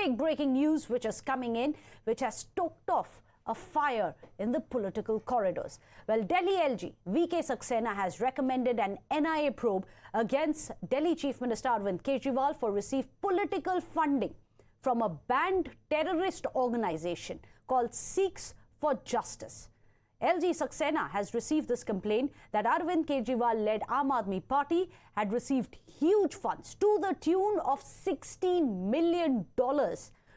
big breaking news which is coming in, which has stoked off a fire in the political corridors. Well, Delhi LG VK Saxena has recommended an NIA probe against Delhi Chief Minister Arvind Kejriwal for received political funding from a banned terrorist organization called Sikhs for Justice. LG Saxena has received this complaint that Arvind Kejriwal-led Aam Aadmi Party had received huge funds to the tune of $16 million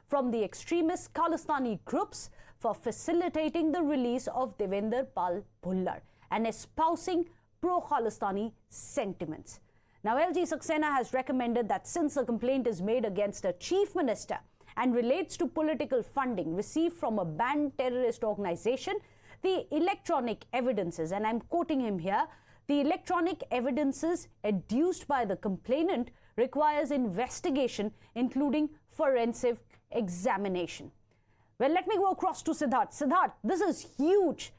from the extremist Khalistani groups for facilitating the release of Devinder Pal Bhullar and espousing pro-Khalistani sentiments. Now, LG Saxena has recommended that since the complaint is made against a chief minister and relates to political funding received from a banned terrorist organization, the electronic evidences, and I'm quoting him here, the electronic evidences adduced by the complainant requires investigation, including forensic examination. Well, let me go across to Siddharth. Siddharth, this is huge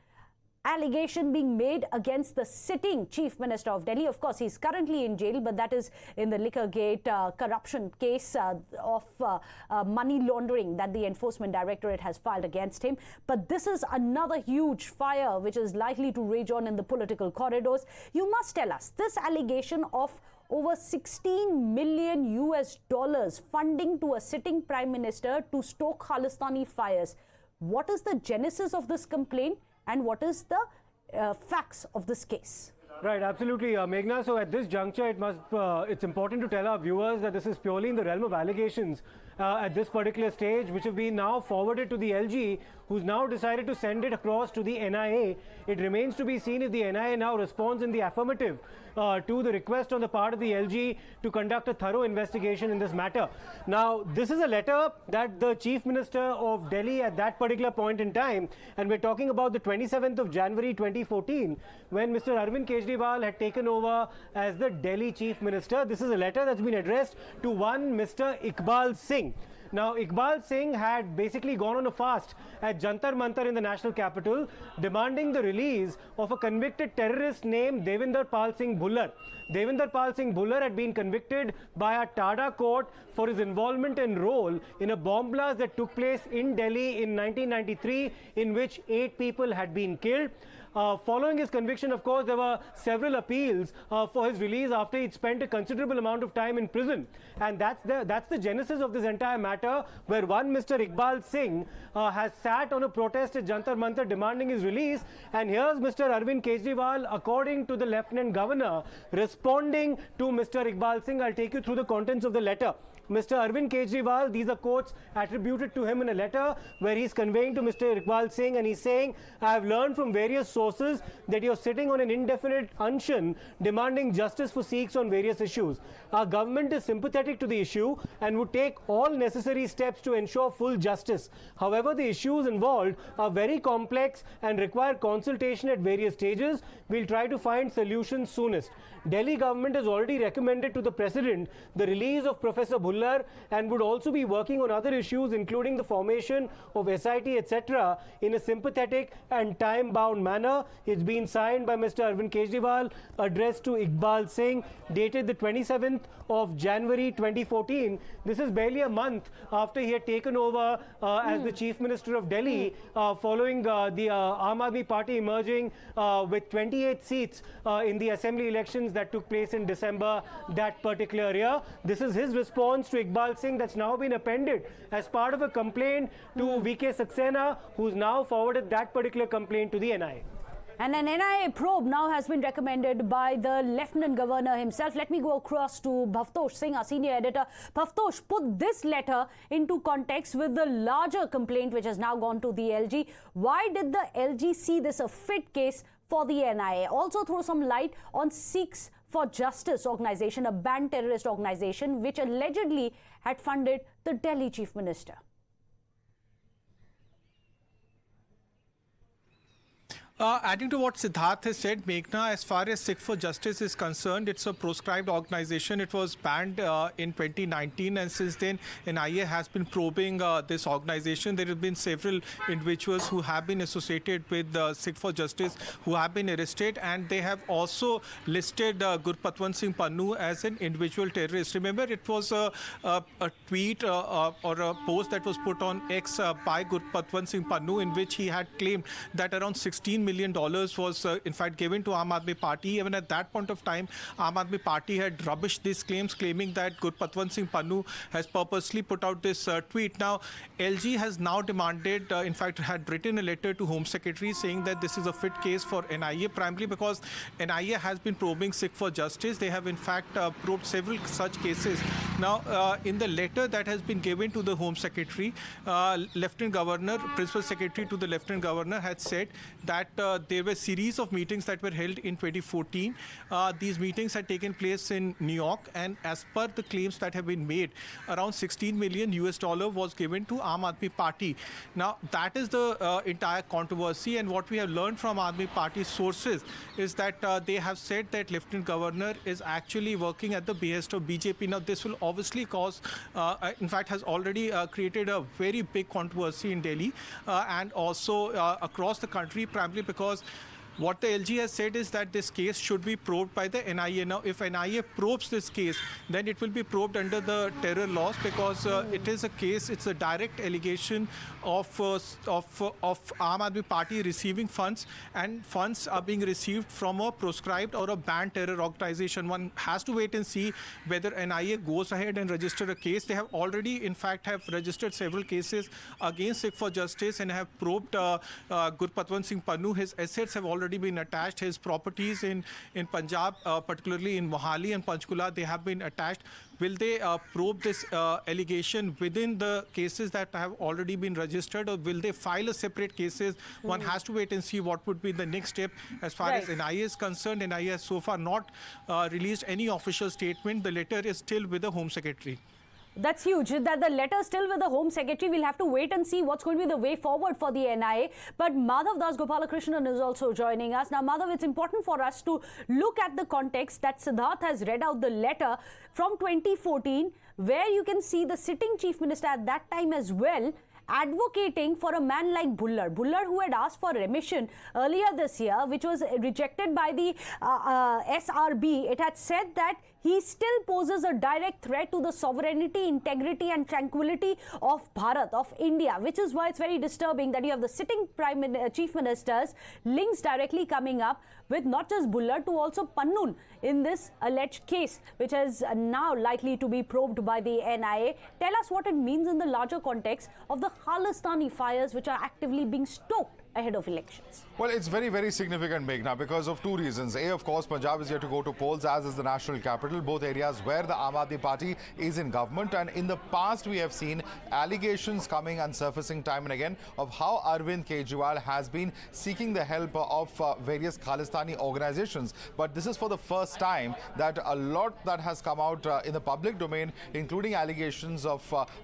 allegation being made against the sitting Chief Minister of Delhi. Of course, he's currently in jail, but that is in the Liquorgate corruption case of money laundering that the Enforcement Directorate has filed against him. But this is another huge fire which is likely to rage on in the political corridors. You must tell us, this allegation of over $16 million funding to a sitting Prime Minister to stoke Khalistani fires. What is the genesis of this complaint and what is the facts of this case? Right, absolutely, Meghna. So at this juncture, it's important to tell our viewers that this is purely in the realm of allegations at this particular stage, which have been now forwarded to the LG, who's now decided to send it across to the NIA. It remains to be seen if the NIA now responds in the affirmative to the request on the part of the LG to conduct a thorough investigation in this matter. Now, this is a letter that the Chief Minister of Delhi at that particular point in time, and we're talking about the 27th of January 2014, when Mr. Arvind Kejriwal had taken over as the Delhi Chief Minister. This is a letter that's been addressed to one Mr. Iqbal Singh. Now, Iqbal Singh had basically gone on a fast at Jantar Mantar in the national capital, demanding the release of a convicted terrorist named Devinder Pal Singh Bhullar. Devinder Pal Singh Bhullar had been convicted by a Tada court for his involvement and role in a bomb blast that took place in Delhi in 1993, in which 8 people had been killed. Following his conviction, of course, there were several appeals for his release after he'd spent a considerable amount of time in prison. And that's the genesis of this entire matter, where one Mr. Iqbal Singh has sat on a protest at Jantar Mantar demanding his release. And here's Mr. Arvind Kejriwal, according to the Lieutenant Governor, responding to Mr. Iqbal Singh. I'll take you through the contents of the letter. Mr. Arvind Kejriwal, these are quotes attributed to him in a letter where he's conveying to Mr. Iqbal Singh, and he's saying, I have learned from various sources that you're sitting on an indefinite unction demanding justice for Sikhs on various issues. Our government is sympathetic to the issue and would take all necessary steps to ensure full justice. However, the issues involved are very complex and require consultation at various stages. We'll try to find solutions soonest. Delhi government has already recommended to the President the release of Professor Bhullar and would also be working on other issues, including the formation of SIT, etc., in a sympathetic and time-bound manner. It's been signed by Mr. Arvind Kejriwal, addressed to Iqbal Singh, dated the 27th of January 2014. This is barely a month after he had taken over as the Chief Minister of Delhi, following the Aam Aadmi Party emerging with 28 seats in the assembly elections that took place in December that particular year. This is his response to Iqbal Singh that's now been appended as part of a complaint to VK Saxena, who's now forwarded that particular complaint to the NIA. And an NIA probe now has been recommended by the Lieutenant Governor himself. Let me go across to Bhavtosh Singh, our senior editor. Bhavtosh, put this letter into context with the larger complaint which has now gone to the LG. Why did the LG see this a fit case for the NIA? Also throw some light on Sikhs for Justice organization, a banned terrorist organization which allegedly had funded the Delhi Chief Minister. Adding to what Siddharth has said, Meghna, as far as Sikh for Justice is concerned, it's a proscribed organization. It was banned in 2019, and since then, NIA has been probing this organization. There have been several individuals who have been associated with Sikh for Justice who have been arrested, and they have also listed Gurpatwant Singh Pannu as an individual terrorist. Remember, it was a tweet or a post that was put on X by Gurpatwant Singh Pannu, in which he had claimed that around $16 million was in fact given to Aam Aadmi Party. Even at that point of time, Aam Aadmi Party had rubbished these claims, claiming that Gurpatwant Singh Pannu has purposely put out this tweet. Now, LG has now demanded, in fact, had written a letter to Home Secretary saying that this is a fit case for NIA, primarily because NIA has been probing Sikh for Justice. They have in fact probed several such cases. Now, in the letter that has been given to the Home Secretary, Lieutenant Governor, Principal Secretary to the Lieutenant Governor had said that there were a series of meetings that were held in 2014. These meetings had taken place in New York, and as per the claims that have been made, around $16 million was given to Aam Aadmi Party. Now, that is the entire controversy, and what we have learned from Aam Aadmi Party sources is that they have said that Lieutenant Governor is actually working at the behest of BJP. Now, this will obviously cause, in fact, has already created a very big controversy in Delhi and also across the country, primarily because what the LG has said is that this case should be probed by the NIA. Now, if NIA probes this case, then it will be probed under the terror laws, because it is a case, it's a direct allegation of Aam Aadmi Party receiving funds, and funds are being received from a proscribed or a banned terror organization. One has to wait and see whether NIA goes ahead and register a case. They have already, in fact, have registered several cases against Sikh for Justice and have probed Gurpatwant Singh Pannu. His assets have already been attached. His properties in Punjab, particularly in Mohali and Panchkula, they have been attached. Will they probe this allegation within the cases that have already been registered, or will they file a separate cases? One has to wait and see what would be the next step. As far as NIA is concerned, NIA has so far not released any official statement. The letter is still with the Home Secretary. That's huge. That the letter still with the Home Secretary. We'll have to wait and see what's going to be the way forward for the NIA. But Madhav Das Gopalakrishnan is also joining us. Now, Madhav, it's important for us to look at the context that Siddharth has read out the letter from 2014, where you can see the sitting Chief Minister at that time as well advocating for a man like Bhullar, who had asked for remission earlier this year, which was rejected by the SRB. It had said that he still poses a direct threat to the sovereignty, integrity and tranquility of Bharat, of India, which is why it's very disturbing that you have the sitting Chief Minister's links directly coming up with not just Bhullar to also Pannun in this alleged case, which is now likely to be probed by the NIA. Tell us what it means in the larger context of the Khalistani fires which are actively being stoked ahead of elections. Well, it's very, very significant, Meghna, because of two reasons. A, of course, Punjab is yet to go to polls, as is the national capital, both areas where the Aam Aadmi Party is in government. And in the past, we have seen allegations coming and surfacing time and again of how Arvind Kejriwal has been seeking the help of various Khalistani organizations. But this is for the first time that a lot that has come out in the public domain, including allegations of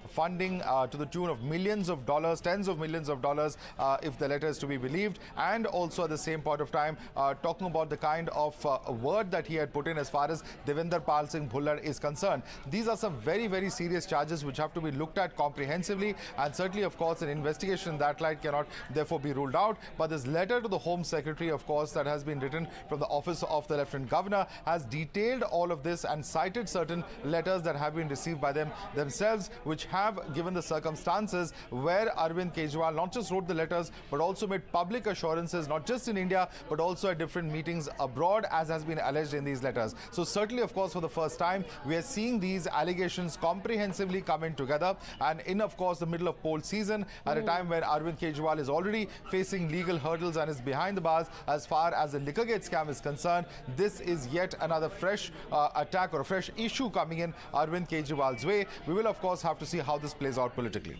funding to the tune of millions of dollars, tens of millions of dollars, if the letter is to be believed, and also at the same point of time talking about the kind of word that he had put in as far as Devinder Pal Singh Bhullar is concerned. These are some very, very serious charges which have to be looked at comprehensively, and certainly, of course, an investigation in that light cannot therefore be ruled out. But this letter to the Home Secretary, of course, that has been written from the office of the Lieutenant Governor has detailed all of this and cited certain letters that have been received by them themselves, which have given the circumstances where Arvind Kejriwal not just wrote the letters but also made public assurances, not just in India but also at different meetings abroad, as has been alleged in these letters. So certainly, of course, for the first time we are seeing these allegations comprehensively coming together, and in, of course, the middle of poll season, at a time when Arvind Kejriwal is already facing legal hurdles and is behind the bars as far as the Liquorgate scam is concerned. This is yet another fresh attack or a fresh issue coming in Arvind Kejriwal's way. We will, of course, have to see how this plays out politically.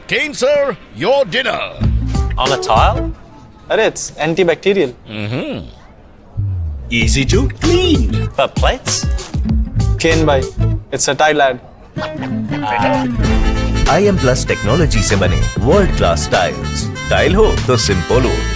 Kane, sir, your dinner. On a tile? It's antibacterial. Easy to clean. But plates? Kane bhai, it's a tile ad. IM Plus technology से बने world class tiles. Tile हो तो simple हो।